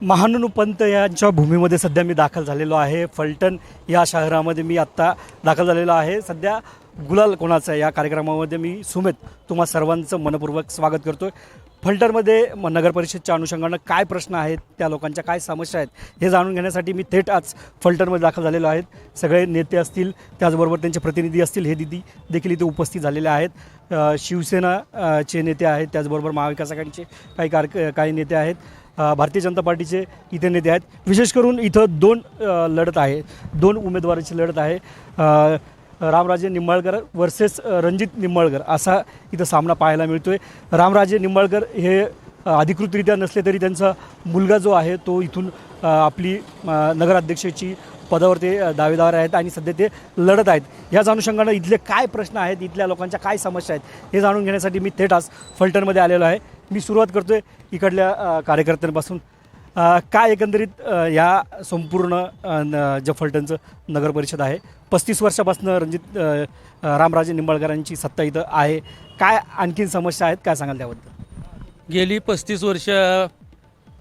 महाननू पंत यांच्या भूमीमध्ये सध्या मी दाखल झालेलो आहे. फलटण या शहरामध्ये मी आत्ता दाखल झालेलो आहे. सध्या गुलाल कोणाचा या कार्यक्रमामध्ये मी सुमित तुम्हा सर्वांचं मनपूर्वक स्वागत करतो आहे. फलटणमध्ये नगरपरिषदच्या अनुषंगानं काय प्रश्न आहेत, त्या लोकांच्या काय समस्या आहेत हे जाणून घेण्यासाठी मी थेट आज फलटणमध्ये दाखल झालेलो आहेत. सगळे नेते असतील, त्याचबरोबर त्यांचे प्रतिनिधी असतील, हे देखील इथे उपस्थित झालेले आहेत. शिवसेनाचे नेते आहेत, त्याचबरोबर महाविकास आघाडीचे काही नेते आहेत, भारतीय जनता पार्टीचे इथे नेते आहेत. विशेष करून इथं दोन उमेदवाराची लढत आहे. रामराजे निंबाळकर वर्सेस रणजित निंबाळकर असा इथं सामना पाहायला मिळतो आहे. रामराजे निंबाळकर हे अधिकृतरित्या नसले तरी त्यांचा मुलगा जो आहे तो इथून आपली नगराध्यक्षाची पदावर ते दावेदार आहेत आणि सध्या ते लढत आहेत. ह्याच अनुषंगानं इथले काय प्रश्न आहेत, इथल्या लोकांच्या काय समस्या आहेत हे जाणून घेण्यासाठी मी थेट आज फलटणमध्ये आलेलो आहे. मी सुरुवात करतो आहे इकडल्या कार्यकर्त्यांपासून. काय एकंदरीत या संपूर्ण जे फलटणचं नगरपरिषद आहे, 35 वर्षापासून रामराजे निंबाळकरांची सत्ता इथं आहे. काय आणखीन समस्या आहेत, काय सांगाल त्याबद्दल? गेली 35 वर्ष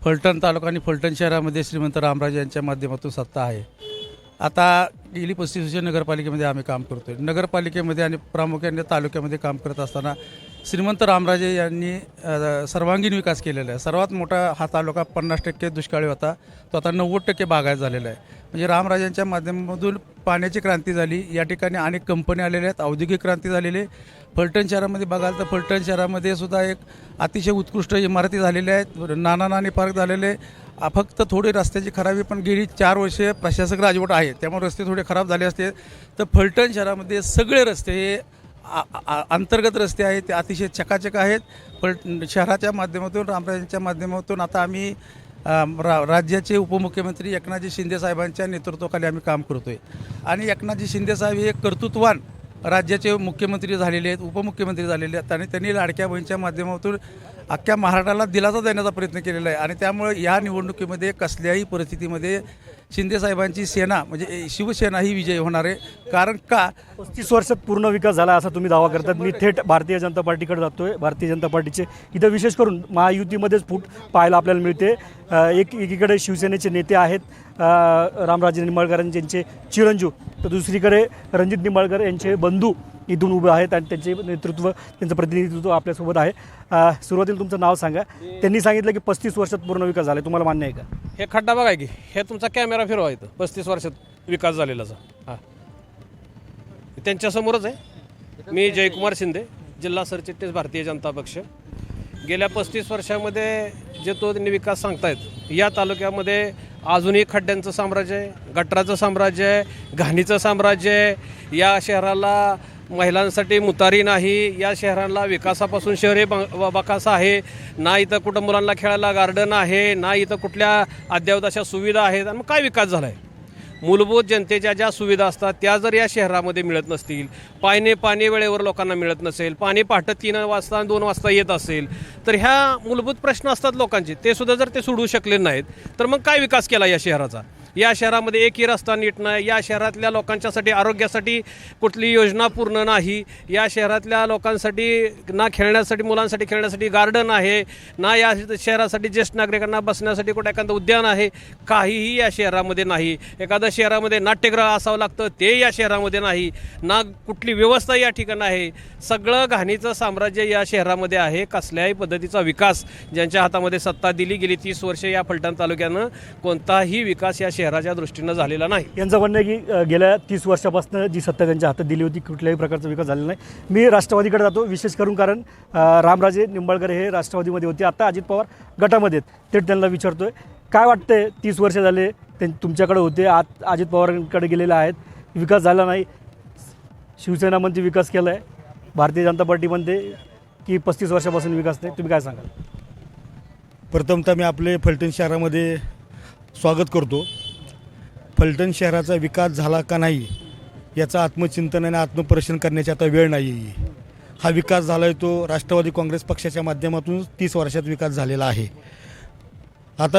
फलटण तालुका आणि फलटण शहरामध्ये श्रीमंत रामराजे यांच्या माध्यमातून सत्ता आहे. आता गेली 35 वर्ष नगरपालिकेमध्ये आम्ही काम करतो आहे. नगरपालिकेमध्ये आणि प्रामुख्याने तालुक्यामध्ये काम करत असताना श्रीमंत रामराजे यांनी सर्वांगीण विकास केलेला आहे. सर्वात मोठा हा तालुका 50% दुष्काळी होता, तो आता 90% बागायत झालेला आहे. म्हणजे रामराजांच्या माध्यमातून पाण्याची क्रांती झाली. या ठिकाणी अनेक कंपन्या आलेल्या आहेत, औद्योगिक क्रांती झालेली आहे. फलटण शहरामध्ये बघाल तर फलटण शहरामध्ये सुद्धा एक अतिशय उत्कृष्ट इमारती झालेल्या आहेत, नाना पार्क झालेले आहे. फक्त थोडी रस्त्याची खराबी, पण गेली 4 वर्षे प्रशासक राजवट आहे, त्यामुळे रस्ते थोडे खराब झाले असते. तर फलटण शहरामध्ये सगळे रस्ते हे अंतर्गत रस्ते आहेत, ते अतिशय चकाचक आहेत. शहराच्या माध्यमातून रामराजांच्या माध्यमातून आता आम्ही राज्याचे उपमुख्यमंत्री एकनाथजी शिंदे साहेबांच्या नेतृत्वाखाली आम्ही काम करतो आहे. आणि एकनाथजी शिंदे साहेब हे कर्तृत्ववान राज्याचे मुख्यमंत्री झालेले आहेत, उपमुख्यमंत्री झालेले आहेत. आणि त्यांनी लाडक्या बहिणीच्या माध्यमातून अख्ख्या महाराष्ट्राला दिलासा देण्याचा प्रयत्न केलेला आहे. आणि त्यामुळे या निवडणुकीमध्ये कसल्याही परिस्थितीमध्ये शिंदेसाहेबांची सेना म्हणजे शिवसेना ही विजयी होणार आहे. कारण का 35 वर्षात पूर्ण विकास झाला असा तुम्ही दावा करतात. मी थेट भारतीय जनता पार्टीकडे जातोय. भारतीय जनता पार्टीचे इथं विशेष करून महायुतीमध्येच फूट पाहायला आपल्याला मिळते. एकीकडे शिवसेनेचे नेते आहेत रामराजे निंबाळकरांचे चिरंजीव, तर दुसरीकडे रणजित निंबाळकर यांचे बंधू इथून उभे आहेत आणि त्यांचं प्रतिनिधित्व आपल्यासोबत आहे. सुरुवातीला तुमचं नाव सांगा. त्यांनी सांगितलं की 35 वर्षात पूर्ण विकास झाला, तुम्हाला मान्य आहे का? हे खड्डा बघा की, हे तुमचा कॅमेरा फिरवा इथं 35 वर्षात विकास झालेलाचा. हां, त्यांच्यासमोरच आहे. मी जयकुमार शिंदे, जिल्हा सरचिटणीस भारतीय जनता पक्ष. गेल्या 35 वर्षामध्ये जे त्यांनी विकास सांगतायत, या तालुक्यामध्ये अजूनही खड्ड्यांचं साम्राज्य आहे, गटराचं साम्राज्य आहे, घाणीचं साम्राज्य आहे. या शहराला महिलांसाठी मुतारी नाही, या शहराला विकासापासून शहरे बकास आहे ना. इथं कुठं मुलांना खेळायला गार्डन आहे ना, इथं कुठल्या अद्ययावत अशा सुविधा आहेत. आणि मग काय विकास झाला आहे? मूलभूत जनतेच्या ज्या सुविधा असतात त्या जर या शहरामध्ये मिळत नसतील, पाणी वेळेवर लोकांना मिळत नसेल, पाणी पहाटे 3 वाजता 2 वाजता येत असेल, तर ह्या मूलभूत प्रश्न असतात लोकांचे, ते सुद्धा जर ते सोडवू शकले नाहीत तर मग काय विकास केला या शहराचा? या शहरामध्ये एकही रस्ता नीट नाही, या शहरातल्या लोकांच्यासाठी आरोग्यासाठी कुठली योजना पूर्ण नाही, या शहरातल्या लोकांसाठी ना खेळण्यासाठी, मुलांसाठी खेळण्यासाठी गार्डन आहे ना, या शहरासाठी ज्येष्ठ नागरिकांना बसण्यासाठी कुठं एखादं उद्यान आहे, काहीही या शहरामध्ये नाही. एखाद्या शहरामध्ये नाट्यगृह असावं लागतं, ते या शहरामध्ये नाही ना, कुठली व्यवस्था या ठिकाणी आहे. सगळं घाणीचं साम्राज्य या शहरामध्ये आहे. कसल्याही पद्धतीचा विकास ज्यांच्या हातामध्ये सत्ता दिली गेली 30 वर्षे या फलटण तालुक्यानं कोणताही विकास या शहराच्या दृष्टीनं झालेला नाही. यांचं म्हणणं आहे की गेल्या 30 वर्षापासून जी सत्ता त्यांच्या हातात दिली होती, कुठल्याही प्रकारचा विकास झालेला नाही. मी राष्ट्रवादीकडे जातो, विशेष करून कारण रामराजे निंबाळकर हे राष्ट्रवादीमध्ये होते, आता अजित पवार गटामध्ये आहेत. ते त्यांना विचारतोय, काय वाटतंय 30 वर्ष झाले ते तुमच्याकडे होते, अजित पवारांकडे गेलेले आहेत, विकास झाला नाही. शिवसेना म्हणते विकास केला आहे, भारतीय जनता पार्टी म्हणते की 35 वर्षापासून विकास नाही. तुम्ही काय सांगाल? प्रथमतः मी आपले फलटण शहरामध्ये स्वागत करतो. फलटण शहराचा विकास झाला का नाही याचा आत्मचिंतन आणि आत्मपरीक्षण करण्याची आता वेळ नाही आहे. हा विकास झाला आहे तो राष्ट्रवादी काँग्रेस पक्षाच्या माध्यमातून 30 वर्षात विकास झालेला आहे. आता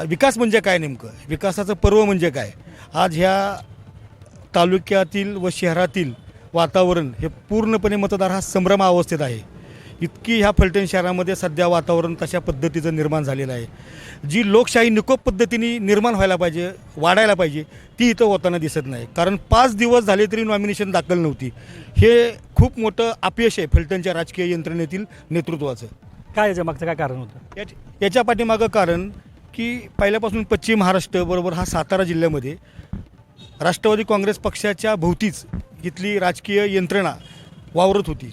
विकास म्हणजे काय, नेमकं विकासाचं पर्व म्हणजे काय? आज ह्या तालुक्यातील व शहरातील वातावरण हे पूर्णपणे मतदार हा संभ्रमावस्थेत आहे. इतकी ह्या फलटण शहरामध्ये सध्या वातावरण तशा पद्धतीचं निर्माण झालेलं आहे. जी लोकशाही निकोप पद्धतीने निर्माण व्हायला पाहिजे, वाढायला पाहिजे, ती इथं होताना दिसत नाही. कारण 5 दिवस झाले तरी नॉमिनेशन दाखल नव्हती. हे खूप मोठं अपयश आहे फलटणच्या राजकीय यंत्रणेतील नेतृत्वाचं. काय याच्या मागचं काय कारण होतं? याच्या पाठीमागं कारण की पहिल्यापासून पश्चिम महाराष्ट्र बरोबर हा सातारा जिल्ह्यामध्ये राष्ट्रवादी काँग्रेस पक्षाच्या भोवतीच इथली राजकीय यंत्रणा वावरत होती.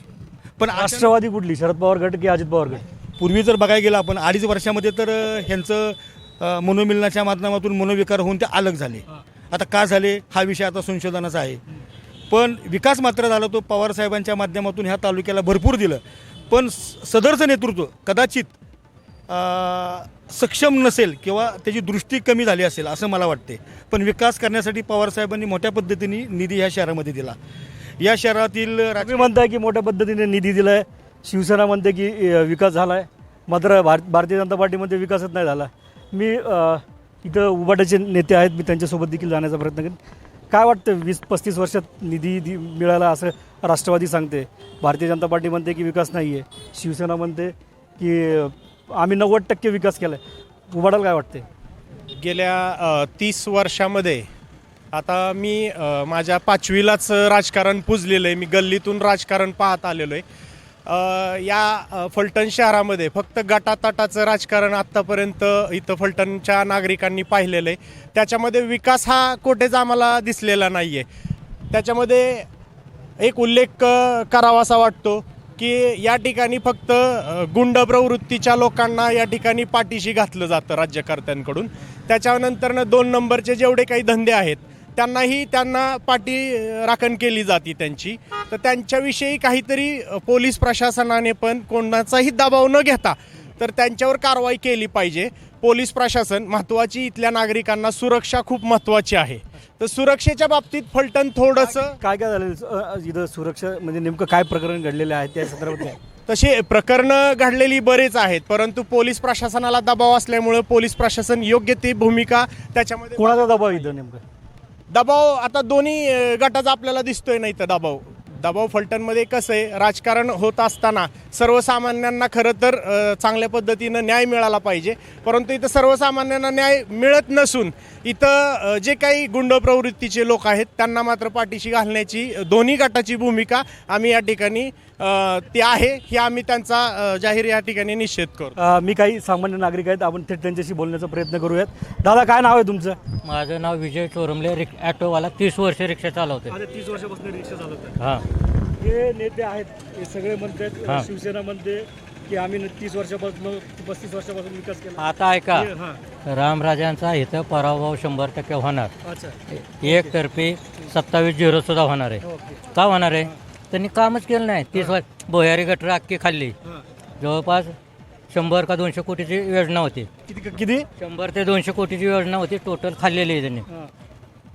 पण राष्ट्रवादी कुठली? शरद पवार गट की अजित पवार गट? पूर्वी जर बघायला गेलं आपण 2.5 वर्षामध्ये तर ह्यांचं मनोमिलनाच्या माध्यमातून मनोविकार होऊन ते अलग झाले. आता का झाले हा विषय आता संशोधनाचा आहे. पण विकास मात्र झाला तो पवारसाहेबांच्या माध्यमातून ह्या तालुक्याला भरपूर दिलं. पण सदरचं नेतृत्व कदाचित सक्षम नसेल किंवा त्याची दृष्टी कमी झाली असेल असं मला वाटते. पण विकास करण्यासाठी पवारसाहेबांनी मोठ्या पद्धतीने निधी ह्या शहरामध्ये दिला. या शहरातील तुम्ही म्हणताय की मोठ्या पद्धतीने निधी दिला आहे, शिवसेना म्हणते की विकास झाला आहे, मात्र भारतीय जनता पार्टीमध्ये विकासच नाही झाला. मी इथं उबाटाचे नेते आहेत, मी त्यांच्यासोबत देखील जाण्याचा प्रयत्न करेन. काय वाटतं 20-35 वर्षात निधी मिळाला असं राष्ट्रवादी सांगते, भारतीय जनता पार्टी म्हणते की विकास नाही आहे, शिवसेना म्हणते की आम्ही 90% विकास केला आहे. उबाटाला काय वाटते? गेल्या 30 वर्षामध्ये आता मी माझ्या 5वीलाच राजकारण पुजलेलं आहे. मी गल्लीतून राजकारण पाहत आलेलो आहे. या फलटण शहरामध्ये फक्त गटातटाचं राजकारण आत्तापर्यंत इथं फलटणच्या नागरिकांनी पाहिलेलं आहे. त्याच्यामध्ये विकास हा कोठेच आम्हाला दिसलेला नाही आहे. त्याच्यामध्ये एक उल्लेख करावासा वाटतो की या ठिकाणी फक्त गुंड प्रवृत्तीच्या लोकांना या ठिकाणी पाठीशी घातलं जातं राज्यकर्त्यांकडून. त्याच्यानंतरनं 2 नंबरचे जेवढे काही धंदे आहेत त्यांना पाठी राखण केली जाते त्यांची. तर त्यांच्याविषयी काहीतरी पोलीस प्रशासनाने पण कोणाचाही दबाव न घेता तर त्यांच्यावर कारवाई केली पाहिजे. पोलीस प्रशासन महत्त्वाची, इथल्या नागरिकांना सुरक्षा खूप महत्त्वाची आहे. तर सुरक्षेच्या बाबतीत फलटण थोडंसं काय काय झालेलं इथं सुरक्षा म्हणजे नेमकं काय प्रकरण घडलेले आहे त्या संदर्भात? तसे प्रकरणं घडलेली बरेच आहेत, परंतु पोलीस प्रशासनाला दबाव असल्यामुळे पोलीस प्रशासन योग्य ती भूमिका त्याच्यामध्ये. कोणाचा दबाव इथं नेमकं? दबाव आता दोन्ही गटाचा आपल्याला दिसतोय नाही. तर दबाव फलटणमध्ये कसं आहे, राजकारण होत असताना सर्वसामान्यांना खरं तर चांगल्या पद्धतीनं न्याय मिळाला पाहिजे. परंतु इथं सर्वसामान्यांना न्याय मिळत नसून इथं जे काही गुंड प्रवृत्तीचे लोक आहेत त्यांना मात्र पाठीशी घालण्याची दोन्ही गटाची भूमिका आम्ही या ठिकाणी ती आहे, हे आम्ही त्यांचा जाहीर या ठिकाणी निषेध करतो. मी काही सामान्य नागरिक आहेत, आपण थेट त्यांच्याशी बोलण्याचा प्रयत्न करूयात. दादा, काय नाव आहे तुमचं? माझं नाव विजय चोरमले, ॲटोवाला. 30 वर्ष रिक्षा चालवते. 30 वर्षापासून रिक्षा चालवतात. हां, हे नेते आहेत, हे सगळे म्हणतात, हां. शिवसेना म्हणते की आम्ही 30 वर्षापासून 35 वर्षापासून विकास केला. आता ऐका, हां. रामराजांचा इथं पराभव 100% होणार. अच्छा. एकतर्फी 27-0 सुद्धा होणार आहे. ओके. का होणार आहे? त्यांनी कामच केलं नाही. 30 वर्ष भुयारी गटर अख्खी खाल्ली. हां. जवळपास 100 का 200 कोटीची योजना होती. किती? 100 ते 200 कोटीची योजना होती, टोटल खाल्लेली आहे त्यांनी. हां.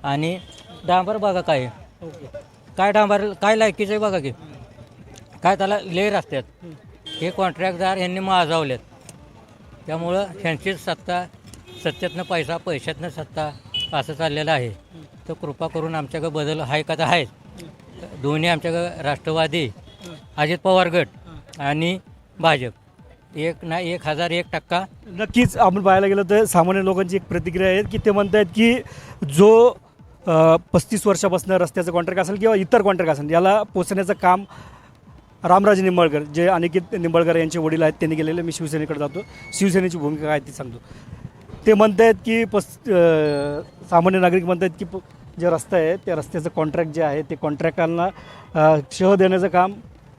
आणि डांबर बघा काय आहे. ओके. काय डांबर काय लायकीचं आहे बघा की. काय त्याला लेअर असतात. हे कॉन्ट्रॅक्टदार यांनी माजावलेत. त्यामुळं ह्यांचीच सत्ता, सत्तेतनं पैसा, पैशातनं सत्ता असं चाललेलं आहे. तर कृपा करून आमच्याकडे बदल आहे का? तर आहे. दोन्ही आमच्याकडे राष्ट्रवादी, अजित पवार गट आणि भाजप 1001% नक्कीच आपण पाहायला गेलं तर सामान्य लोकांची एक प्रतिक्रिया आहे की ते म्हणत आहेत की जो 35 वर्षापासून रस्त्याचं कॉन्ट्रॅक्ट असेल किंवा इतर कॉन्ट्रॅक्ट असेल याला पोचण्याचं काम रामराजे निंबाळकर, जे अनिकेत निंबाळकर यांचे वडील आहेत, त्यांनी केलेलं. मी शिवसेनेकडे जातो, शिवसेनेची भूमिका काय ती सांगतो. ते म्हणत आहेत की सामान्य नागरिक म्हणत आहेत की जे रस्ता आहे त्या रस्त्याचं कॉन्ट्रॅक्ट जे आहे ते कॉन्ट्रॅक्टांना शह देण्याचं काम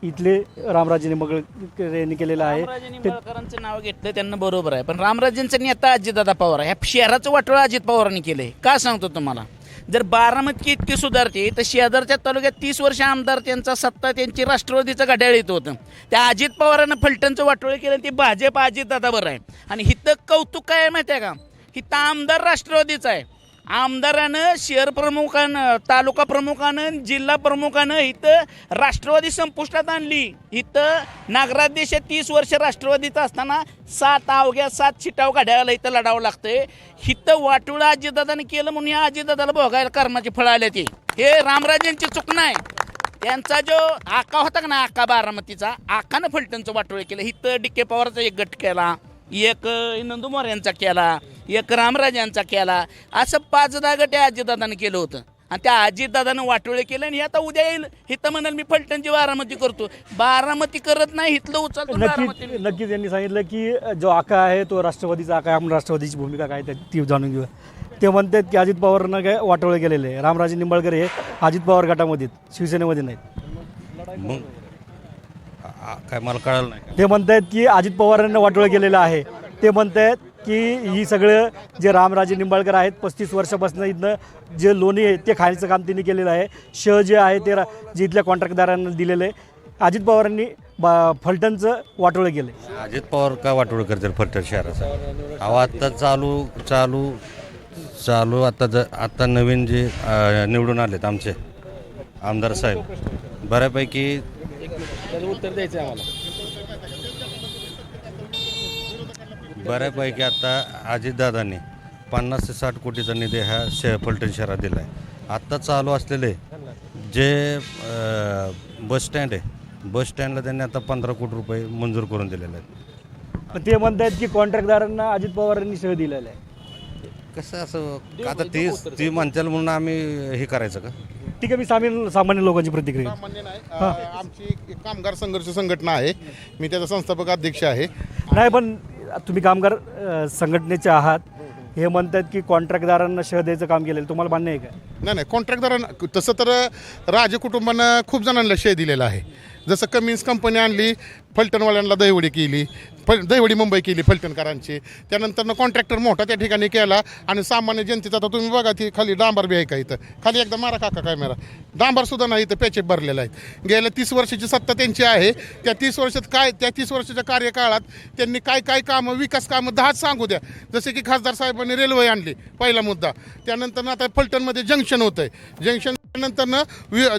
इथले रामराजे निंबाळकर यांनी केलेलं आहे. रामराजे निंबाळकरांचं नाव घेतलं त्यांना, बरोबर आहे. पण रामराजेंचा नेता अजितदादा पवार आहे. ह्या शहराचं वाटोळं अजित पवारांनी केलंय. का सांगतो तुम्हाला, जर बारामती इतकी सुधारते तर शेजारच्या तालुक्यात 30 वर्ष आमदार त्यांचा सत्ता त्यांची राष्ट्रवादीचं घड्याळ येत होतं. त्या अजित पवारांना फलटणचं वाटोळं केलं, ते भाजप अजितदादावर आहे. आणि हिथं कौतुक काय आहे माहिती आहे का, हिथं आमदार राष्ट्रवादीचा आहे. आमदारानं, शहर प्रमुखानं, तालुका प्रमुखानं, जिल्हा प्रमुखानं इथं राष्ट्रवादी संपुष्टात आणली. इथं नगराध्यक्ष 30 वर्ष राष्ट्रवादीचं असताना 7 शिटाव घड्याळाला इथं लढावं लागतंय. इथं वाटोळं अजितदादाने केलं म्हणून या अजितदादाला भोगायला कर्माची फळं आल्या. ते हे रामराजेंची चूक नाही. त्यांचा जो आका होता का ना, आका बारामतीचा, आकानं फलटणचं वाटोळे केलं. इथं डिके पवारचा एक गट केला, एक नंदू मोरे यांचा केला, एक रामराज यांचा केला, असं 5-10 गट अजितदादानं केलं होतं. आणि त्या अजितदादानं वाटोळे केलं. आणि आता उद्या येईल इथं म्हणाल मी फलटणची बारामती करतो. बारामती करत नाही, इथलं उचलतो बारामती. नक्कीच यांनी सांगितलं की जो आका आहे तो राष्ट्रवादीचा आका आहे. आपण राष्ट्रवादीची भूमिका काय ती जाणून घेऊया. ते म्हणतात की अजित पवारांना काय वाटोळे केलेले आहे. रामराजे निंबाळकर हे अजित पवार गटामध्ये आहेत, शिवसेनेमध्ये नाहीत. मग काय मला कळालं नाही. ते म्हणतात की अजित पवारांना वाटोळे केलेलं आहे. ते म्हणतात की ही सगळं जे रामराजे निंबाळकर आहेत 35 वर्षापासून इथनं जे लोणी आहे ते खाण्याचं काम त्यांनी केलेलं आहे. जे आहे ते जे इथल्या कॉन्ट्रॅक्टदारांना दिलेलं आहे. अजित पवारांनी फलटणचं वाटोळं केलं. अजित पवार का वाटोळ करतील फलटण शहराचा? अहो आत्ता चालू आता नवीन जे निवडून आलेत आमचे आमदार साहेब, बऱ्यापैकी उत्तर द्यायचं आहे आम्हाला. बऱ्यापैकी आता अजितदादांनी 50 ते 60 कोटीचा निधी ह्या फलटण शहरात दिला आहे. आत्ता चालू असलेले जे बस स्टँड आहे, बस स्टँडला त्यांनी आता 15 कोटी रुपये मंजूर करून दिलेले आहेत. पण ते म्हणतात की कॉन्ट्रॅक्टदारांना अजित पवारांनी शह दिलेलं आहे. कसं असं आता ती म्हणतील म्हणून आम्ही हे करायचं का? ठीक आहे, मी सामान्य लोकांची प्रतिक्रिया. सामान्य नाही, आमची एक कामगार संघर्ष संघटना आहे, मी त्याचा संस्थापक अध्यक्ष आहे. नाही, पण तुम्ही कामगार संघटनेचे आहात. हे म्हणतात की कॉन्ट्रॅक्टदारांना शह द्यायचं काम केलेलं, तुम्हाला मान्य आहे का? नाही, कॉन्ट्रॅक्टदारांना तसं तर राजे कुटुंबानं खूप जणांना श्रेय दिलेलं आहे. जसं कमिन्स कंपनी आणली, फलटणवाल्यांना दहीवडी केली, दहीवडी मुंबई केली फलटणकरांची. त्यानंतरनं कॉन्ट्रॅक्टर मोठा त्या ठिकाणी केला. आणि सामान्य जनतेचा आता तुम्ही बघा ती खाली डांबर बी आहे का इथं खाली, एकदा मारा काका कॅमेरा, डांबरसुद्धा नाही इथं पॅचेप भरलेला आहे. गेल्या 30 वर्षाची सत्ता त्यांची आहे. त्या 30 वर्षाच्या कार्यकाळात त्यांनी काय कामं, विकास कामं 10 सांगू द्या. जसे की खासदार साहेबांनी रेल्वे आणली, पहिला मुद्दा. त्यानंतर आता फलटणमध्ये जंक्शन होतं आहे. जंक्शन नंतरनं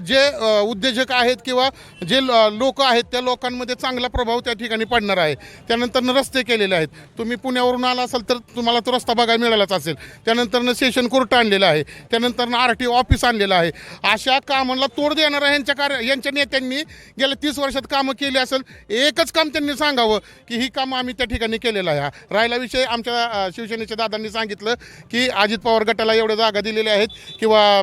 जे उद्योजक आहेत किंवा जे लोक आहेत त्या लोकांमध्ये चांगला प्रभाव त्या ठिकाणी पडणार आहे. त्यानंतरनं रस्ते केलेले आहेत. तुम्ही पुण्यावरून आला असाल तर तुम्हाला तो रस्ता बघायला मिळालाच असेल. त्यानंतरनं सेशन कोर्ट आणलेलं आहे. त्यानंतरनं RTO ऑफिस आणलेलं आहे. अशा कामांना तोड देणाऱ्या यांच्या नेत्यांनी गेल्या 30 वर्षात कामं केली असेल. एकच काम त्यांनी सांगावं की ही कामं आम्ही त्या ठिकाणी केलेलं आहे. राहिला विषय आमच्या शिवसेनेच्या दादांनी सांगितलं की अजित पवार गटाला एवढ्या जागा दिलेल्या आहेत किंवा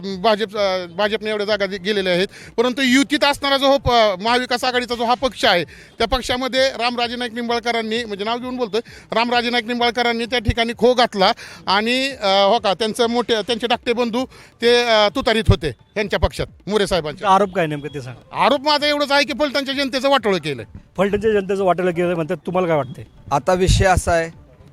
भाजपने एवढ्या जागा गेलेल्या आहेत. परंतु युतीत असणारा जो महाविकास आघाडीचा जो हा पक्ष आहे त्या पक्षामध्ये रामराजे नाईक निंबाळकरांनी, म्हणजे नाव घेऊन बोलतोय, रामराजे नाईक निंबाळकरांनी त्या ठिकाणी खो घातला. आणि हो का त्यांचे धाकटे बंधू ते तुतारीत होते यांच्या पक्षात, मोरे साहेबांचे. आरोप काय नेमकं ते सांगा. आरोप माझा एवढंच आहे की फलटणच्या जनतेचं वाटोळं केलं. फलटणच्या जनतेचं वाटोळं केलं म्हणतात, तुम्हाला काय वाटतंय? आता विषय असा आहे,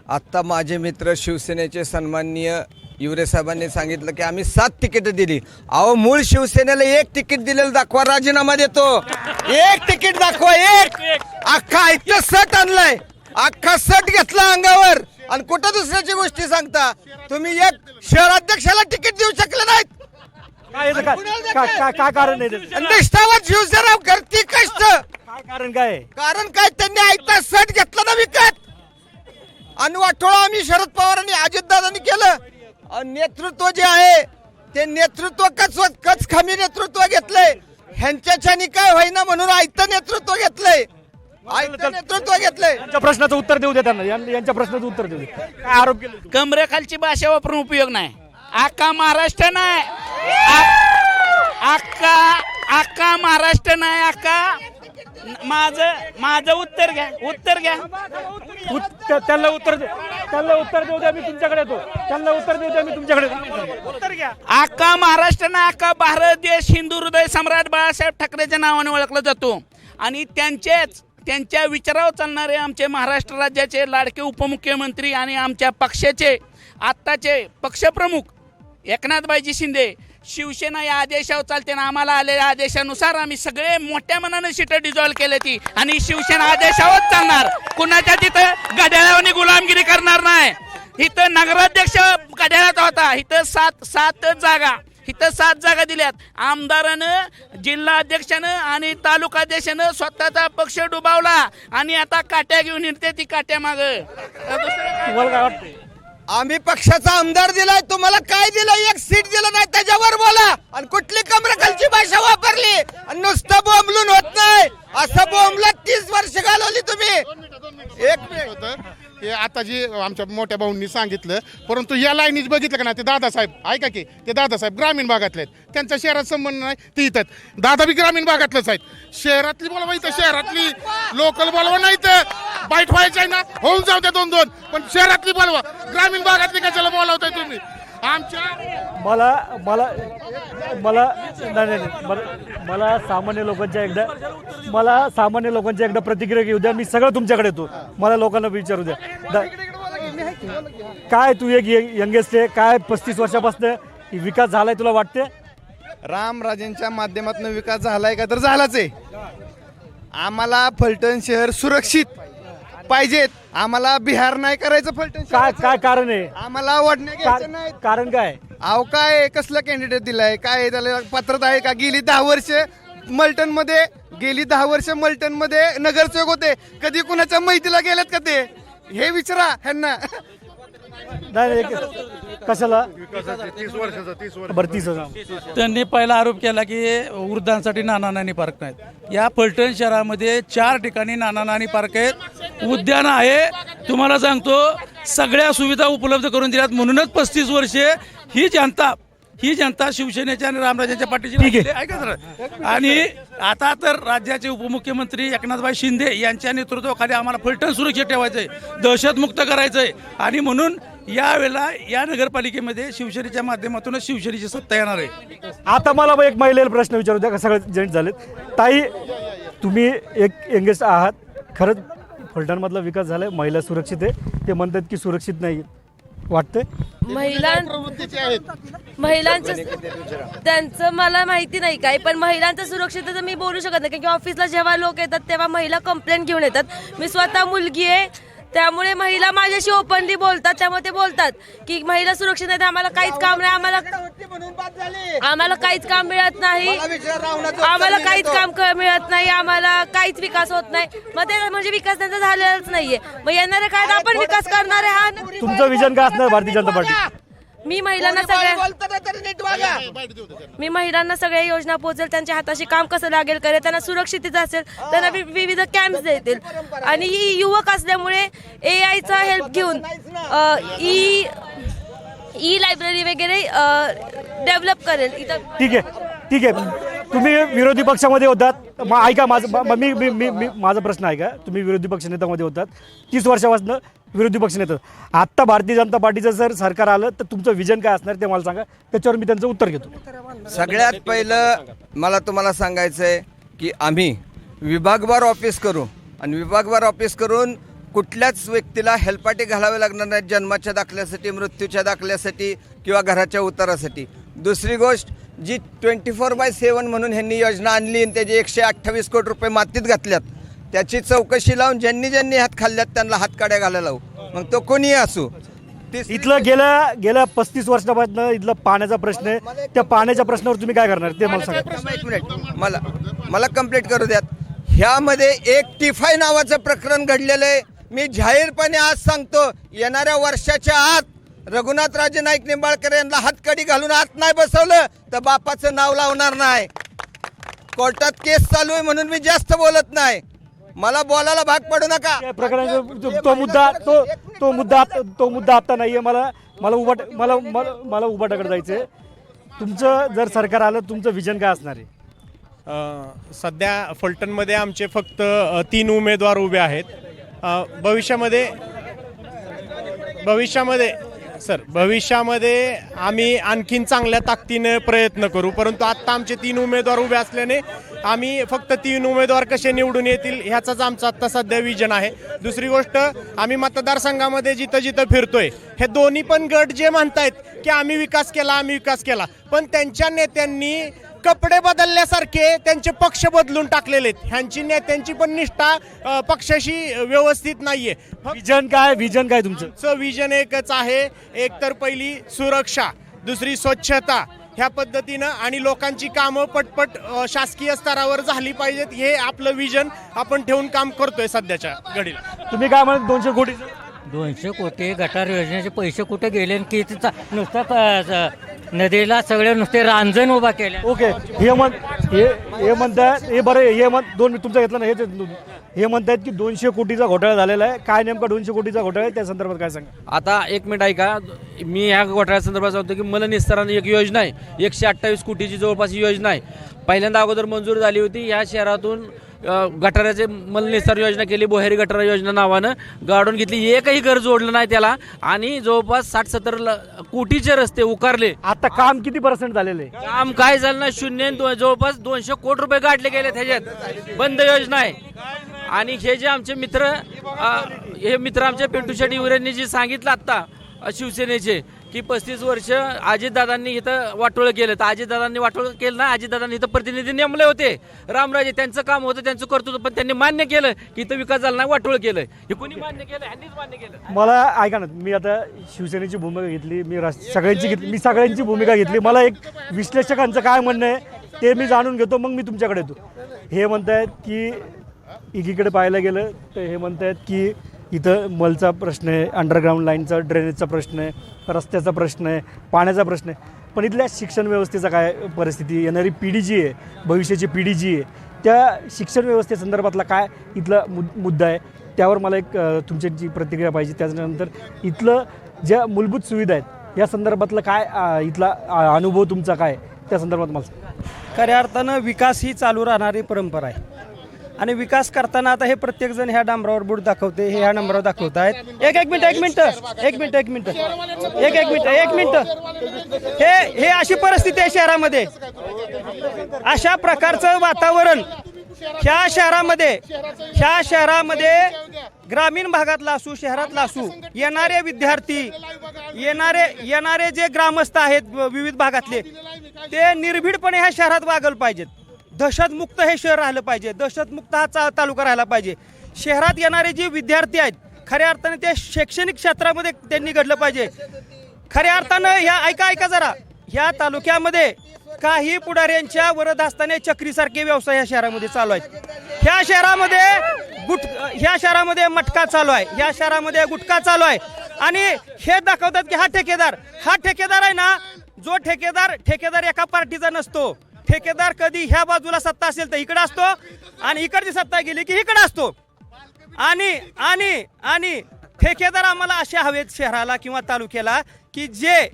आत्ता माझे मित्र शिवसेनेचे सन्माननीय युवरे साहेबांनी सांगितलं की आम्ही 7 तिकीटं दिली. अहो, मूळ शिवसेनेला 1 तिकीट दिलेलं दाखवा, राजीनामा देतो. 1 तिकीट दाखवा, 1. अख्खा इथं सट आणलाय, अख्खा सट घेतला अंगावर. आणि कुठं दुसऱ्याची गोष्टी सांगता तुम्ही? एक शहराध्यक्षाला तिकीट देऊ शकले नाहीत. काय कारण आहे त्याचं? निष्ठावान शिवसेना करती कष्ट. काय कारण काय आहे? कारण काय, त्यांनी आयता सट घेतला ना विकत. आणि वाटोळा आम्ही शरद पवारांनी अजितदादांनी केलं. नेतृत्व जे आहे ते नेतृत्व कचखमी नेतृत्व घेतलंय. ह्यांच्याच्यानी काय होईना म्हणून आयतं नेतृत्व घेतलंय, आयतं नेतृत्व घेतलंय. यांच्या प्रश्नाचं उत्तर देऊ दे त्यांना, यांच्या प्रश्नाचं उत्तर देऊ दे. काय आरोप केले? कमरेखालची भाषा वापरून उपयोग नाही. आका महाराष्ट्र नाही, आका महाराष्ट्र नाही. आका माझं उत्तर घ्या. त्यांना उत्तर देऊ द्या, मी तुमच्याकडे येतो. त्यांना उत्तर देऊ द्या, मी तुमच्याकडे उत्तर घ्या. आका महाराष्ट्र नाही, आका भारत देश हिंदू हृदय सम्राट बाळासाहेब ठाकरेच्या नावाने ओळखला जातो. आणि त्यांच्या विचारावर चालणारे आमचे महाराष्ट्र राज्याचे लाडके उपमुख्यमंत्री आणि आमच्या पक्षाचे आत्ताचे पक्षप्रमुख एकनाथबाईजी शिंदे, शिवसेना या आदेशावर चालते ना. आम्हाला आलेल्या आदेशानुसार आम्ही सगळे मोठ्या मनाने सीटं डिझॉल्व केली ती. आणि शिवसेना आदेशावर चालणार, कुणाच्या तिथं गड्याळावनी गुलामगिरी करणार नाही. इथं नगराध्यक्ष गड्याळात होता, इथं सात जागा दिल्यात. आमदारानं, जिल्हा अध्यक्षानं आणि तालुकाध्यक्षानं स्वतःचा पक्ष डुबावला आणि आता काट्या घेऊन येते ती काट्या माग. तुम्हाला काय वाटतंय? आम्ही पक्षाचा आमदार दिलाय, तुम्हाला काय दिलं? एक सीट दिलं नाही, त्याच्यावर बोला. आणि कुठली कमरखालची भाषा वापरली आणि नुसतं बोंबलून होत नाही. असं बोंबला 30 वर्ष घालवली तुम्ही. एक मिनिट होतं हे आता जी आमच्या मोठ्या भाऊंनी सांगितलं, परंतु या लाईनीच बघितलं का ना, ते दादासाहेब ऐका की, ते दादासाहेब ग्रामीण भागातले आहेत, त्यांचा शहरात संबंध नाही, ते इथं आहेत. दादा बी ग्रामीण भागातलंच आहेत. शहरातली बोलवा इथं, शहरातली लोकल बोलवा नाही तर बाईट व्हायचं आहे ना, होऊन जाऊ त्या 2-2, पण शहरातली बोलवा. ग्रामीण भागातली कशाला बोलावताय तुम्ही? आमच्या मला मला मला नाही मला सामान्य लोकांच्या एकदा प्रतिक्रिया घेऊ द्या. मी सगळं तुमच्याकडे येतो. मला लोकांना विचारू द्या. काय तू एक यंगेस्ट आहे, काय 35 वर्षापासून विकास झालाय तुला वाटते? रामराजेंच्या माध्यमातून विकास झालाय का? तर झालाच आहे. आम्हाला फलटण शहर सुरक्षित पाहिजेत. आम्हाला बिहार नाही करायचं फलटण काय काय कारण आहे? आम्हाला वाढण्या घ्यायचं नाही. कारण काय? अहो काय कसलं कॅन्डिडेट दिलाय? काय त्याला पात्रता आहे का? गेली 10 वर्ष मल्टन मध्ये नगरसेवक होते. कधी कुणाच्या माहितीला गेलेत का ते? हे विचारा ह्यांना. नाही कशाला? 30 वर्षाचा बरं 30 त्यांनी पहिला आरोप केला की वृद्धांसाठी नाना नानी पार्क नाहीत. या फलटण शहरामध्ये 4 ठिकाणी नाना नानी पार्क आहेत, उद्यान आहे. तुम्हाला सांगतो सगळ्या सुविधा उपलब्ध करून दिल्यात. म्हणूनच 35 वर्षे ही जनता शिवसेनेच्या आणि रामराजांच्या पाठीशी लागलेली आहे. ऐका जरा. आणि आता तर राज्याचे उपमुख्यमंत्री एकनाथभाई शिंदे यांच्या नेतृत्वाखाली आम्हाला फलटण सुरक्षित ठेवायचंय, दहशतमुक्त करायचंय. आणि म्हणून यावेळेला या नगरपालिकेमध्ये शिवसेनेच्या माध्यमातूनच शिवसेनेची सत्ता येणार आहे. आता मला एक महिलेला प्रश्न विचारू द्या. सगळे जेंट्स झालेत. ताई, तुम्ही एक यंगेस्ट आहात. खरंच फलटणमधला विकास झालाय, महिला सुरक्षित आहे. ते म्हणतात की सुरक्षित नाही वाटतंय. महिलांचं त्यांचं मला माहिती नाही काय, पण महिलांचं सुरक्षिततेचं मी बोलू शकत नाही. कारण की ऑफिसला जेव्हा लोक येतात तेव्हा महिला कंप्लेंट घेऊन येतात. मी स्वतः मुलगी आहे, त्यामुळे महिला माझ्याशी ओपनली बोलतात. त्यामुळे ते बोलतात की महिला सुरक्षित नाही, आम्हाला काहीच काम नाही, आम्हाला काहीच काम मिळत नाही, आम्हाला काहीच काम मिळत नाही, आम्हाला काहीच विकास होत नाही. मग ते म्हणजे विकास त्यांचा झालेलाच नाहीये. मग येणाऱ्या काळात आपण विकास करणार आहे. हा तुमचं विजन काय असणार भारतीय जनता पार्टी? मी महिलांना सगळ्या योजना पोहोचेल, त्यांच्या हाताशी काम कसं लागेल करेल, त्यांना सुरक्षितता असेल, त्यांना विविध कॅम्प्स देतील. आणि ही युवक असल्यामुळे AI चा हेल्प घेऊन ई लायब्ररी वगैरे डेव्हलप करेल इथं. ठीक आहे. तुम्ही विरोधी पक्षामध्ये होतात. ऐका माझा प्रश्न ऐका. तुम्ही विरोधी पक्ष नेत्यामध्ये होतात 30 वर्षापासून विरोधी पक्ष नेता. आत्ता भारतीय जनता पार्टीचं जर सरकार आलं तर तुमचं विजन काय असणार ते मला सांगा. त्याच्यावर मी त्यांचं उत्तर घेतो. सगळ्यात पहिलं मला तुम्हाला सांगायचं आहे की आम्ही विभागवार ऑफिस करू आणि विभागवार ऑफिस करून कुठल्याच व्यक्तीला हेलपाटे घालावे लागणार नाहीत, जन्माच्या दाखल्यासाठी, मृत्यूच्या दाखल्यासाठी किंवा घराच्या उतारासाठी. दुसरी गोष्ट, जी 24/7 म्हणून ह्यांनी योजना आणली आणि त्याचे 128 कोटी रुपये मातीत घातल्यात, त्याची चौकशी लावून ज्यांनी हात खाल्ल्यात त्यांना हातकाड्या घालायला लावू, मग तो कोणीही असू. इथलं गेल्या 35 वर्षापासून इथला पाण्याचा प्रश्न आहे. त्या पाण्याच्या प्रश्नावर तुम्ही काय करणार ते मला सांगा. एक मिनिट मला कंप्लीट करू द्यात. ह्यामध्ये एक टिफाय नावाचं प्रकरण घडलेलं आहे. मी जाहीरपणे आज सांगतो, येणाऱ्या वर्षाच्या आत रघुनाथराजे नाईक निंबाळकर यांना हातकडी घालून आत नाही बसवलं तर बापाचं नाव लावणार नाही. कोर्टात केस चालू आहे म्हणून मी जास्त बोलत नाही. मला बोलायला भाग पडू नका. तो मुद्दा आता नाहीये. मला उभाटाकडे जायचंय. तुमचं जर सरकार आलं तुमचं विजन काय असणार आहे? सध्या फलटणमध्ये आमचे फक्त 3 उमेदवार उभे आहेत. भविष्यामध्ये आम्ही आणखीन चांगल्या ताकदीने प्रयत्न करू. परंतु आत्ता आमचे 3 उमेदवार उभे असल्याने आम्ही फक्त 3 उमेदवार कसे निवडून येतील ह्याचाच आमचा आत्ता सध्या विजन आहे. दुसरी गोष्ट, आम्ही मतदारसंघामध्ये जिथं फिरतोय, हे दोन्ही पण गट जे म्हणतायत की आम्ही विकास केला, पण त्यांच्या नेत्यांनी कपडे बदलल्यासारखे त्यांचे पक्ष बदलून टाकलेले आहेत. ह्यांची नेत्यांची पण निष्ठा पक्षाशी व्यवस्थित नाहीये. विजन काय तुमचं? विजन एकच आहे. एक तर पहिली सुरक्षा, दुसरी स्वच्छता, ह्या पद्धतीनं आणि लोकांची कामं पटपट शासकीय स्तरावर झाली पाहिजेत. हे आपलं विजन आपण ठेवून काम करतोय सध्याच्या घडीला. तुम्ही काय म्हणत 200 कोटी? 200 कोटी गटार योजनेचे पैसे कुठे गेले आणि किती नदीला सगळे नुसते रांजण उभा केले. ओके, हे म्हणतायत हे बरं, हे दोन मी तुमचं घेतलं ना, हे म्हणतायत की 200 कोटीचा घोटाळा झालेला आहे. काय नेमका 200 कोटीचा घोटाळा आहे, त्या संदर्भात काय सांगा. आता एक मिनिट ऐका, मी ह्या घोटाळ्या संदर्भात सांगतो की मला निस्तारण एक योजना आहे, 128 कोटीची जवळपास योजना आहे. पहिल्यांदा अगोदर मंजूर झाली होती. या शहरातून गटाराचे मलनिस्तार योजना केली, बोहेरी गटारा योजना नावानं गाडून घेतली. एकही घर जोडलं नाही त्याला आणि जवळपास 60-70 कोटीचे रस्ते उकारले. आता काम किती % झालेलं आहे? काम काय झालं ना, शून्य. जवळपास 200 कोटी रुपये गाठले गेले त्याच्यात. बंद योजना आहे. आणि हे जे आमचे मित्र आमचे पिंटू शेट्टी यांनी जे सांगितलं आत्ता शिवसेनेचे की 35 वर्ष अजितदादांनी इथं वाटोळं केलं, तर अजितदादांनी वाटोळं केलं ना, अजितदादांनी इथं प्रतिनिधी नेमले होते. रामराजे त्यांचं काम होतं, त्यांचं कर्तृत्व, पण त्यांनी मान्य केलं की इथं विकास झाला नाही, वाटोळं केलं. हे कोणी मान्य केलं? यांनीच मान्य केलं. मला ऐका ना, मी आता शिवसेनेची भूमिका घेतली, मी सगळ्यांची भूमिका घेतली. मला एक विश्लेषकांचं काय म्हणणं आहे ते मी जाणून घेतो, मग मी तुमच्याकडे येतो. हे म्हणतायत की एकीकडे पाहायला गेलं तर हे म्हणतायत की इथं मलचा प्रश्न आहे, अंडरग्राऊंड लाईनचा, ड्रेनेजचा प्रश्न आहे, रस्त्याचा प्रश्न आहे, पाण्याचा प्रश्न आहे. पण इथल्या शिक्षण व्यवस्थेचा काय परिस्थिती, येणारी पिढी जी आहे, भविष्याची पिढी जी आहे, त्या शिक्षण व्यवस्थेसंदर्भातला काय इथला मुद्दा आहे, त्यावर मला एक तुमची प्रतिक्रिया पाहिजे. त्याच्यानंतर इथलं ज्या मूलभूत सुविधा आहेत या संदर्भातलं काय इथला अनुभव तुमचा काय त्या संदर्भात मला. खऱ्या अर्थानं विकास ही चालू राहणारी परंपरा आहे आणि विकास करताना आता हे प्रत्येक जण ह्या डांबरावर बोट दाखवते, हे ह्या नंबरावर दाखवत आहेत. एक मिनिट हे अशी परिस्थिती आहे शहरामध्ये. अशा प्रकारचं वातावरण ह्या शहरामध्ये ग्रामीण भागातला असू, शहरातला असू, येणारे विद्यार्थी, येणारे जे ग्रामस्थ आहेत विविध भागातले, ते निर्भीडपणे ह्या शहरात वागलं पाहिजेत. दहशतमुक्त हे शहर राहिलं पाहिजे, दहशतमुक्त हा तालुका राहिला पाहिजे. शहरात येणारे जे विद्यार्थी आहेत खऱ्या अर्थाने ते शैक्षणिक क्षेत्रामध्ये त्यांनी घडलं पाहिजे. खऱ्या अर्थानं ऐका जरा, ह्या तालुक्यामध्ये काही पुढाऱ्यांच्या वरदहस्ताने चक्रीसारखे व्यवसाय ह्या शहरामध्ये चालू आहेत. ह्या शहरामध्ये मटका चालू आहे, ह्या शहरामध्ये गुटखा चालू आहे. आणि हे दाखवतात की हा ठेकेदार आहे ना, जो ठेकेदार एका पार्टीचा नसतो. ठेकेदार कधी ह्या बाजूला सत्ता असेल तर इकडे असतो आणि इकडची सत्ता गेली की इकडे असतो. आणि ठेकेदार आम्हाला असे हवेत शहराला किंवा तालुक्याला की जे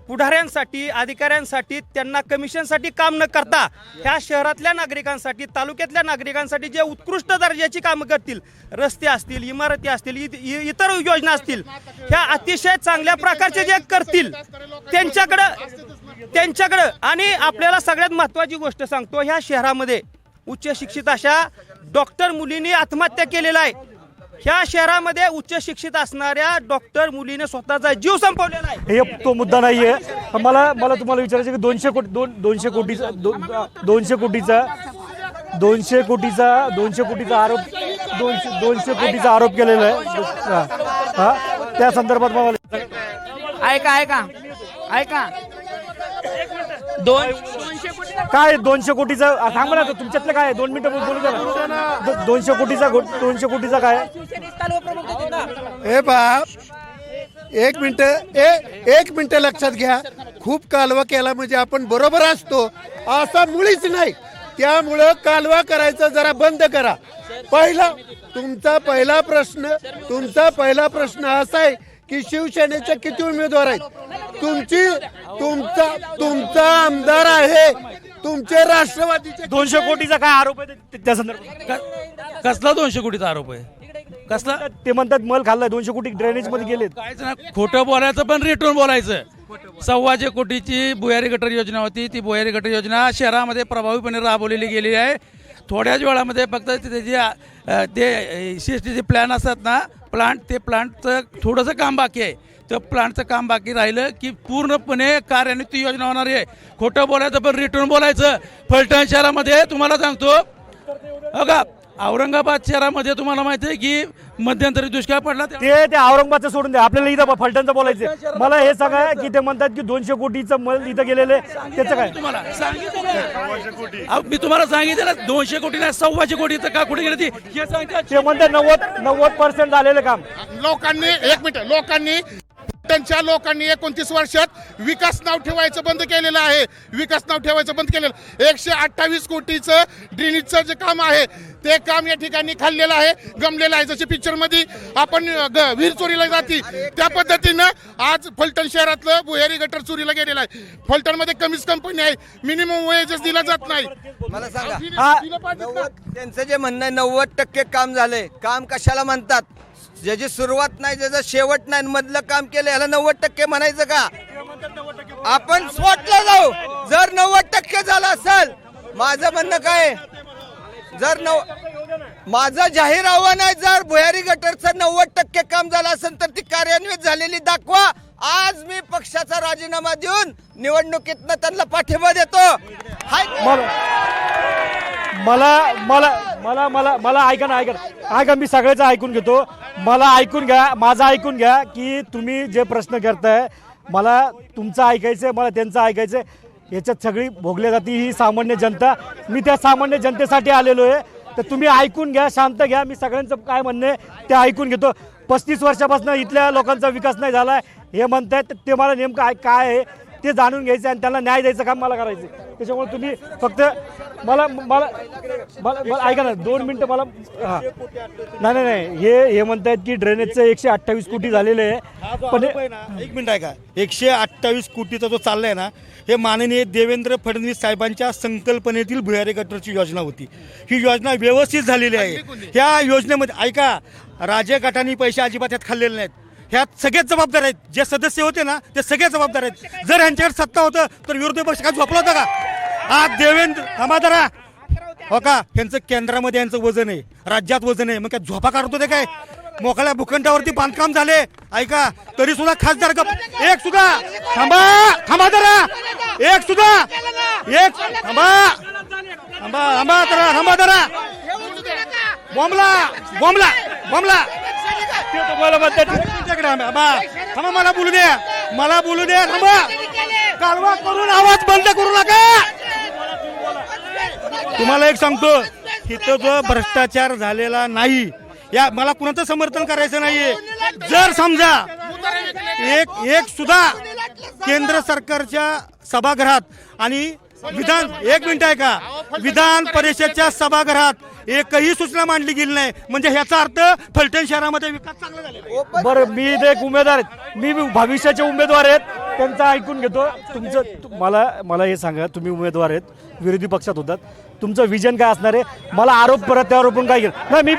पुढाऱ्यांसाठी, अधिकाऱ्यांसाठी, त्यांना कमिशनसाठी काम न करता ह्या शहरातल्या नागरिकांसाठी, तालुक्यातल्या नागरिकांसाठी जे उत्कृष्ट दर्जाची कामं करतील, रस्ते असतील, इमारती असतील, इतर योजना असतील, ह्या अतिशय चांगल्या प्रकारचे जे करतील त्यांच्याकडं. आणि आपल्याला सगळ्यात महत्त्वाची गोष्ट सांगतो, ह्या शहरामध्ये उच्च शिक्षित अशा डॉक्टर मुलींनी आत्महत्या केलेला आहे. ह्या शहरामध्ये उच्च शिक्षित असणाऱ्या डॉक्टर मुलीने स्वतःचा जीव संपवलेला आहे. हे तो मुद्दा नाहीये. मला तुम्हाला विचारायचं की 200 कोटीचा आरोप केलेला आहे. त्या संदर्भात मला ऐका काय 200 कोटीचा सांगा ना, तुमच्यातलं काय 2 मिनिटं बोलू द्या ना. 200 कोटीचा काय. हे बाप, एक मिनिट लक्षात घ्या. खूप कालवा केला म्हणजे आपण बरोबर असतो असा मुळीच नाही. त्यामुळं कालवा करायचं जरा बंद करा. तुमचा पहिला प्रश्न असा आहे की शिवसेनेचे किती उमेदवार आहेत. तुमचा आमदार आहे, तुमचे राष्ट्रवादीचे. 200 कोटीचा काय आरोप आहे त्या संदर्भात? कसला 200 कोटीचा आरोप आहे? कसला? ते म्हणतात मल खाल्लाय, 200 कोटी ड्रेनेज मध्ये गेलेत. कायच ना, खोटं बोलायचं पण रेटून बोलायचं. 125 कोटीची भुयारी गटर योजना होती. ती भुयारी गटर योजना शहरामध्ये प्रभावीपणे राबवलेली गेलेली आहे. थोड्याच वेळामध्ये फक्त ते CSTचे प्लॅन असतात ना, ते प्लांटचं थोडंसं काम बाकी आहे. तर प्लांटचं काम बाकी राहिलं की पूर्णपणे कार्यान्वित योजना होणार आहे. खोटं बोलायचं पण रिटर्न बोलायचं. फलटण शहरामध्ये तुम्हाला सांगतो बघा, औरंगाबाद शहरामध्ये तुम्हाला माहिती आहे की मध्यंतरी दुष्काळ पडला ते औरंगाबादचं सोडून द्या, आपल्याला इथं फलटणचं बोलायचं. मला हे सांगा की ते म्हणतात की 200 कोटीचं मल इथं गेलेले, त्याचं काय? तुम्हाला सांगितलं ना. मी तुम्हाला सांगितलं ना 200 कोटी नाही 125 कोटी का कुठे गेले ती हे सांगतात. ते म्हणतात 90% झालेलं काम. लोकांनी एक मिनिट लोकांनी त्यांच्या लोकांनी 29 वर्षात विकास नाव ठेवायचं बंद केलेलं आहे. विकास नाव ठेवायचं बंद केलेलं. 128 कोटीचं ड्रेनेजचं जे काम आहे ते काम या ठिकाणी खाल्लेलं आहे, गमलेलं आहे. जसे पिक्चरमध्ये आपण विहीर चोरीला जाती त्या पद्धतीनं आज फलटण शहरातलं भुयारी गटर चोरीला गेलेलं आहे. फलटणमध्ये कमीच कंपनी आहे, मिनिमम वेजेस दिला जात नाही. मला सांगा त्यांचं जे म्हणणं आहे 90% काम झालंय. काम कशाला म्हणतात? ज्याची सुरुवात नाही, ज्याचं शेवट नाही, मधलं काम केलं याला 90% म्हणायचं का? आपण स्पॉटला जाऊ. जर 90% झालं असेल, माझं म्हणणं काय, जर माझं जाहीर आव्हान आहे, जर भुयारी गटरचं 90% काम झालं असेल तर ती कार्यान्वित झालेली दाखवा. आज मी पक्षाचा राजीनामा देऊन निवडणुकीतनं त्यांना पाठिंबा देतो. मला मला मला मला मला ऐका ना, ऐका मी सगळ्याचं ऐकून घेतो. मला ऐकून घ्या, माझं ऐकून घ्या की तुम्ही जे प्रश्न करताय मला तुमचं ऐकायचं, मला त्यांचं ऐकायचं. याच्यात सगळी भोगल्या जाती ही सामान्य जनता. मी त्या सामान्य जनतेसाठी आलेलो आहे. तर तुम्ही ऐकून घ्या, शांत घ्या. मी सगळ्यांचं काय म्हणणं आहे ते ऐकून घेतो. 35 वर्षापासून इथल्या लोकांचा विकास नाही झाला हे म्हणतायत. ते मला नेमकं काय आहे ते जाणून घ्यायचं आणि त्यांना न्याय द्यायचं काम मला करायचं. त्याच्यामुळे तुम्ही फक्त मला मला मला ऐका ना 2 मिनटं मला. हां नाही हे म्हणतायत की ड्रेनेजचं 128 कोटी झालेले आहे. पण 1 मिनिट आहे का, 128 कोटीचा जो चाललाय ना, हे माननीय देवेंद्र फडणवीस साहेबांच्या संकल्पनेतील भुयारी गटरची योजना होती. ही योजना व्यवस्थित झालेली आहे. ह्या योजनेमध्ये ऐका, राजे गटांनी पैसे अजिबात यात खाल्लेले नाहीत. ह्यात सगळेच जबाबदार आहेत. जे सदस्य होते ना ते सगळे जबाबदार आहेत. जर ह्यांच्याकडे सत्ता होतं तर विरोधी पक्ष काय झोपला होता का? आज देवेंद्र हमादारा हो का, यांचं केंद्रामध्ये यांचं वजन आहे, राज्यात वजन आहे, मग काय झोपा काढत होते काय? मोकळ्या भूखंडावरती बांधकाम झाले ऐका, तरी सुद्धा खासदार एक सुद्धा थांबा जरा, एक सुद्धा एक थांबा जरा बॉम्बला मला बोलू द्या थांबा. कालवा करून आवाज बंद करू नका. तुम्हाला एक सांगतो, इथं जो भ्रष्टाचार झालेला नाही, या मला कुणाचं समर्थन करायचं नाहीये. जर समजा एक सुद्धा केंद्र सरकारच्या सभागृहात आणि एक मिनिट आहे का, विधान परिषदच्या सभागृहात एकही सूचना मांडली गेली नाही, म्हणजे ह्याचा अर्थ फलटण शहरामध्ये विकास चांगला झाला. बरं, मी एक उमेदवार आहेत, मी भविष्याचे उमेदवार आहेत, त्यांचं ऐकून घेतो. तुमचं मला हे सांगा, तुम्ही उमेदवार आहेत, विरोधी पक्षात होतात, तुमचं विजन काय असणार आहे? मला आरोप प्रत्यारोपण काय केलं नाही,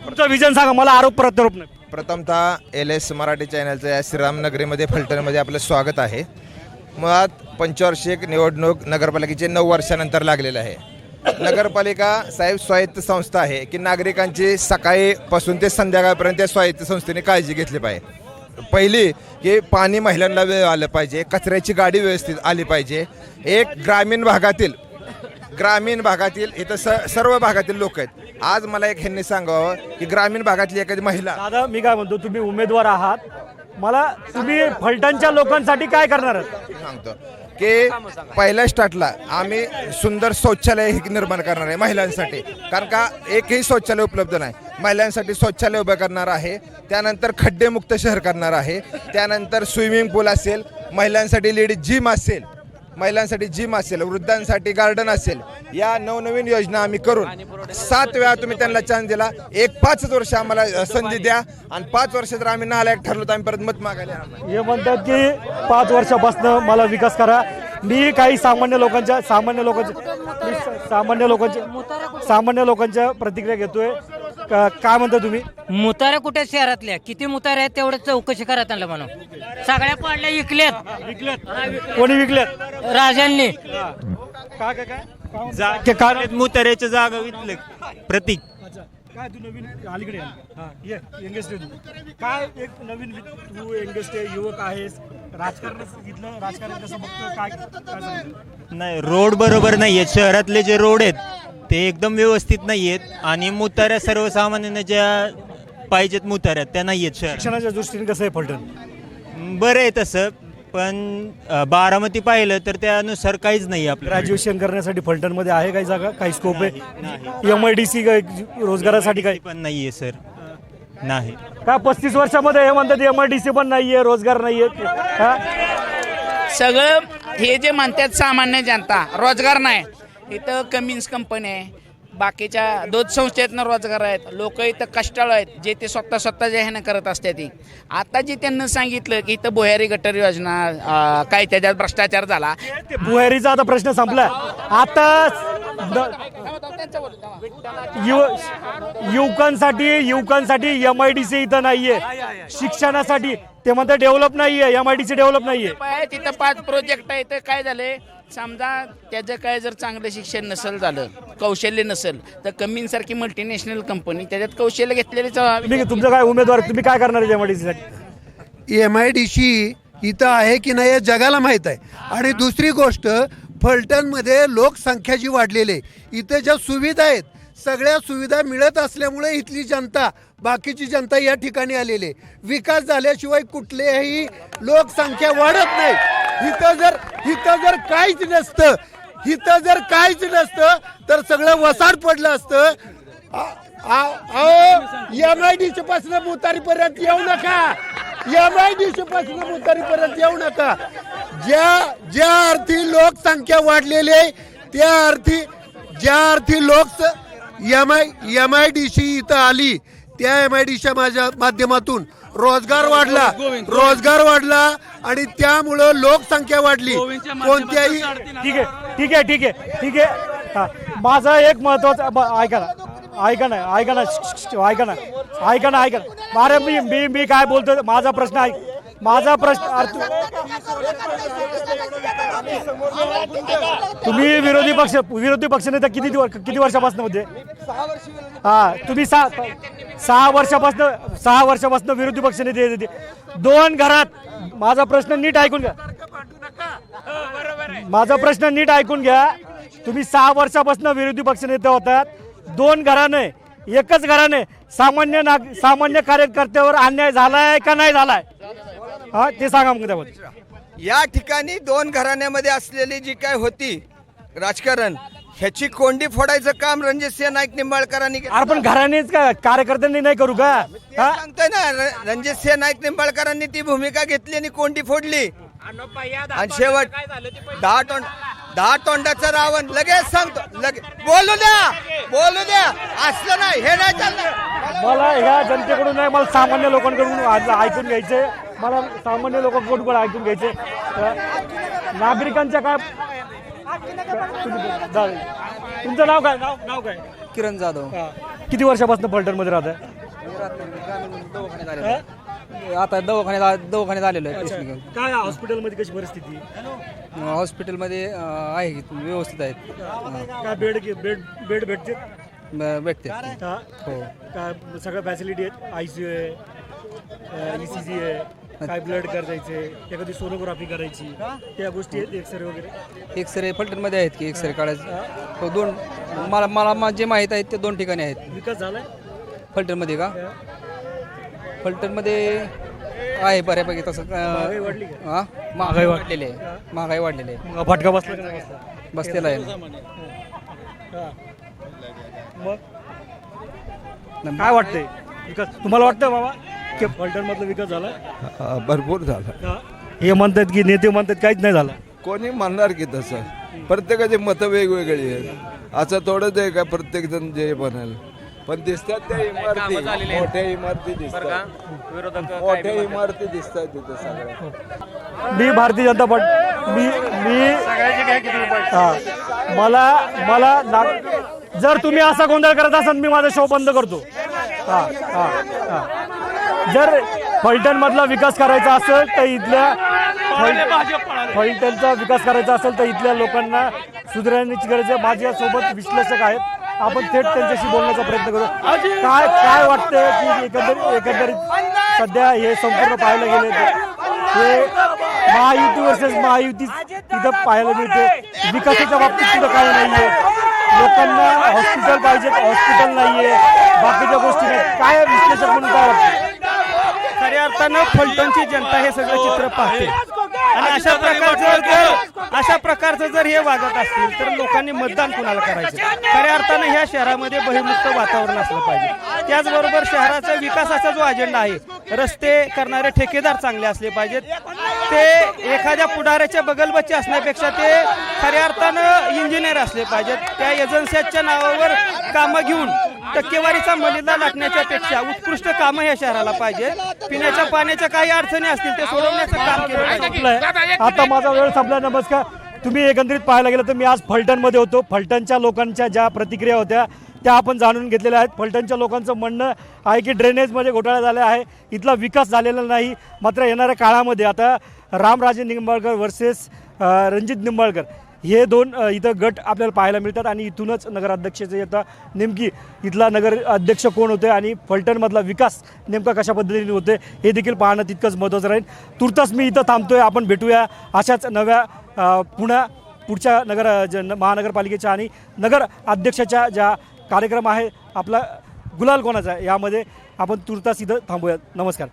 तुमचं विजन सांगा, मला आरोप प्रत्यारोप नाही. प्रथमतः LS मराठी चॅनलचं या श्रीरामनगरीमध्ये फलटणमध्ये आपलं स्वागत आहे. मुळात पंचवार्षिक निवडणूक नगरपालिकेचे 9 वर्षानंतर लागलेलं आहे. नगरपालिका साहेब स्वायत्त संस्था आहे की नागरिकांची सकाळीपासून ते संध्याकाळपर्यंत त्या स्वायत्त संस्थेने काळजी घेतली पाहिजे. पहिली की पाणी महिलांना वेळ आलं पाहिजे, कचऱ्याची गाडी व्यवस्थित आली पाहिजे. एक ग्रामीण भागातील इथं सर्व भागातील लोक आहेत. आज मला एक ह्यांनी सांगावं की ग्रामीण भागातली एखादी महिला. दादा मी काय म्हणतो, तुम्ही उमेदवार आहात, मला तुम्ही फलटणच्या लोकांसाठी काय करणार आहात सांगतो की पहिल्या स्टार्टला आम्ही सुंदर शौचालय निर्माण करणार आहे महिलांसाठी, कारण का एकही शौचालय उपलब्ध नाही. महिलांसाठी शौचालय उभं करणार आहे. त्यानंतर खड्डेमुक्त शहर करणार आहे. त्यानंतर स्विमिंग पूल असेल, महिलांसाठी लेडीज जिम असेल, वृद्धांसाठी गार्डन असेल. या नवनवीन योजना आम्ही करून 7 वेळा तुम्ही त्यांना चान्स दिला. 5 वर्ष आम्हाला संधी द्या आणि 5 वर्ष जर आम्ही नालायक ठरलो तर आम्ही परत मत मागायला येणार नाही. हे म्हणतात की 5 वर्षापासून मला विकास करा. मी काही सामान्य लोकांच्या प्रतिक्रिया घेतोय. काय म्हणता तुम्ही? मुताऱ्या कुठे शहरातल्या किती मुताऱ्या आहेत तेवढे चौकशी करा त्यांना म्हणून. सगळ्या पाडल्या विकल्यात. कोणी विकल्यात? राजांनी. काय मुताऱ्याच्या जागा विकले प्रतीक. काय तू नवीन अलीकडे यंगेस्ट आहे, तू काय एक नवीन तू यंगेस्ट आहे, युवक आहेस, राजकारण कसं बघतो, काय नाही रोड बरोबर नाहीये. शहरातले जे रोड आहेत ते एकदम व्यवस्थित नाही आहेत आणि मुताऱ्या सर्वसामान्यांना ज्या पाहिजेत मुताऱ्या त्या नाही आहेत शहर. शिक्षणाच्या दृष्टीने कसं आहे फलटण? बरं आहे तसं, पण बारामती पाहिलं तर त्यानुसार काहीच नाही आपलं. ग्रॅज्युएशन करण्यासाठी फलटणमध्ये आहे काही जागा, काही स्कोप आहे? MIDC रोजगारासाठी काही पण नाही आहे सर, नाही. का 35 वर्षामध्ये हे म्हणतात MIDC पण नाहीये, रोजगार नाहीये? सगळं हे जे म्हणतात सामान्य जनता रोजगार नाही, इथं कमिन्स कंपनी आहे, बाकीच्या दूध संस्थेतनं रोजगार आहेत, लोक इथं कष्टाळू आहेत जे ते स्वतःच्या ह्यानं करत असते. ती आता जे त्यांना सांगितलं की इथं भुयारी गटर योजना काय त्याच्यात भ्रष्टाचार झाला, ते भुयारीचा आता प्रश्न संपला. आता युवकांसाठी MIDC इथं नाहीये, शिक्षणासाठी ते म्हणतात डेव्हलप नाहीये, MIDC डेव्हलप नाहीये. तिथं 5 प्रोजेक्ट आहे. तर काय झाले, समजा त्याचं काय जर चांगलं शिक्षण नसेल झालं, कौशल्य नसेल, तर कमिन्ससारखी मल्टीनॅशनल कंपनी त्याच्यात कौशल्य घेतलेली. तुमचं काय उमेदवार, तुम्ही काय करणार आहे MIDC साठी? MIDC इथं आहे की नाही हे जगाला माहीत आहे. आणि दुसरी गोष्ट, फलटणमध्ये लोकसंख्या जी वाढलेली आहे, इथे ज्या सुविधा आहेत सगळ्या सुविधा मिळत असल्यामुळे इथली जनता, बाकीची जनता या ठिकाणी आलेली आहे. विकास झाल्याशिवाय कुठलेही लोकसंख्या वाढत नाही. इथं जर काहीच नसतं तर सगळं वसाड पडलं असतं. MIDC पासून मुतारीपर्यंत येऊ नका, MIDC पासून मुतारीपर्यंत येऊ नका. ज्या अर्थी लोकसंख्या वाढलेली आहे त्या अर्थी MIDC इथं आली, त्या MIDCच्या माझ्या माध्यमातून रोजगार वाढला आणि त्यामुळं लोकसंख्या वाढली. कोणत्याही ठीक आहे. माझा एक महत्वाचा ऐका ना. अरे मी काय बोलतो, माझा प्रश्न तुम्ही विरोधी पक्ष नेता किती वर्षापासून होते? तुम्ही 6 वर्षापासून विरोधी पक्ष नेते. 2 घरात, माझा प्रश्न नीट ऐकून घ्या. तुम्ही 6 वर्षापासून विरोधी पक्ष नेते होतात. 2 घराने, एकच घराने सामान्य कार्यकर्त्यावर अन्याय झालाय का नाही झालाय? ते सांगा मग त्याबद्दल. या ठिकाणी 2 घराण्यामध्ये असलेली जी काय होती राजकारण, ह्याची कोंडी फोडायचं काम रणजितसिंह नाईक निंबाळकरांनी केलं. अरे पण घरानेच का, कार्यकर्त्यांनी नाही करू का? सांगतोय ना, रणजितसिंह नाईक निंबाळकरांनी ती भूमिका घेतली आणि कोंडी फोडली. आणि शेवट 10 तोंडाचं रावण. लगेच सांगतो, बोलू द्या, असलं नाही, हे नाही चाललं. मला ह्या जनतेकडून नाही, मला सामान्य लोकांकडून ऐकून घ्यायचे. नागरिकांच्या काय. तुमचं नाव काय? किरण जाधव. किती वर्षापासून फलटणमध्ये राहत आहे? आता दवाखान्यात आलेलो आहे. काय हॉस्पिटलमध्ये कशी परिस्थिती? हॉस्पिटलमध्ये आहे की व्यवस्थित आहेत. काय बेड भेटते? भेटते. हो. काय सगळ्या फॅसिलिटी आहेत? ICU आहे, ECG आहे, काय ब्लड करायचे, एखादी सोनोग्राफी करायची, त्या गोष्टी आहेत, एक्सरे वगैरे? एक्सरे फलटणमध्ये आहेत की एक्सरे काढायचे? तो 2 मला जे माहीत आहेत ते 2 ठिकाणी आहेत. विकास झालाय फलटणमध्ये का? फलटणमध्ये आहे बऱ्यापैकी तसं. महागाई वाढली का? हां, महागाई वाढलेली आहे. फटका बसला का नाही बसला? बसलेला आहे. मग काय वाटतंय विकास? तुम्हाला वाटतं बाबा की फलटण मधला विकास झाला? भरपूर झाला. हे म्हणतात की नेते म्हणतात काहीच नाही झालं. कोणी म्हणणार की तसं? प्रत्येकाची मतं वेगवेगळी आहेत. असं थोडंच आहे का प्रत्येक जण जे म्हणाल, पण दिसतात त्या इमारती, मोठ्या इमारती दिसतात, मोठ्या इमारती दिसतात तिथे सगळ्या. मी भारतीय जनता पार्टी मला जर तुम्ही असा गोंधळ करत असाल मी माझा शो बंद करतो. जर फलटण मधला विकास करायचा असेल तर फलटणचा विकास करायचा असेल तर इथल्या लोकांना सुधारण्याची गरज आहे. माझ्यासोबत विश्लेषक आहेत, आपण थेट त्यांच्याशी बोलण्याचा प्रयत्न करू. काय वाटतं की एकंदरीत सध्या हे संपूर्ण पाहायला गेले हे महायुती वर्सेस महायुती तिथं पाहायला मिळते. विकासाच्या बाबतीत तिथं काय नाहीये. लोकांना हॉस्पिटल पाहिजे, हॉस्पिटल नाहीये, बाकीच्या गोष्टी नाही, काय विश्लेषक म्हणून काय वाटतं? खऱ्या अर्थानं फलटणची जनता हे सगळं चित्र पाहते आणि अशा प्रकारचं जर हे वागत असतील तर लोकांनी मतदान कुणाला करायचं? खऱ्या अर्थानं ह्या शहरामध्ये बहिर्मुक्त वातावरण असलं पाहिजे. त्याचबरोबर शहराचा विकासाचा जो अजेंडा आहे, रस्ते करणारे ठेकेदार चांगले असले पाहिजेत. ते एखाद्या पुढाऱ्याच्या बगलबच्चे असण्यापेक्षा ते खऱ्या अर्थानं इंजिनियर असले पाहिजेत. त्या एजन्सीच्या नावावर कामं घेऊन टक्केवारीचा मलिदा लाटण्याच्या पेक्षा उत्कृष्ट कामं या शहराला पाहिजे. पिण्याच्या पाण्याच्या काही अडचणी असतील ते सोडवण्याचं काम केलं पाहिजे. आता माझा वेळ संपला. नमस्कार. तुम्ही एकंदरीत पाहायला गेलं तर मी आज फलटणमध्ये होतो. फलटणच्या लोकांच्या ज्या प्रतिक्रिया होत्या त्या आपण जाणून घेतलेल्या आहेत. फलटणच्या लोकांचं म्हणणं आहे की ड्रेनेजमध्ये घोटाळा झाला आहे, इथला विकास झालेला नाही. मात्र येणाऱ्या काळामध्ये आता रामराजे निंबाळकर वर्सेस रणजित निंबाळकर हे दोन इथं गट आपल्याला पाहायला मिळतात आणि इथूनच नगराध्यक्षाचे आता नेमकी इथला नगर अध्यक्ष कोण होते आणि फलटणमधला विकास नेमका कशा पद्धतीने होते हे देखील पाहणं तितकंच महत्त्वाचं राहील. तुर्तास मी इथं थांबतोय. आपण भेटूया अशाच नव्या पुढच्या महानगरपालिकेच्या आणि नगर अध्यक्षाच्या ज्या कार्यक्रम आहे आपला गुलाल कोणाचा आहे यामध्ये आपण तुर्तास इथं थांबूयात. नमस्कार.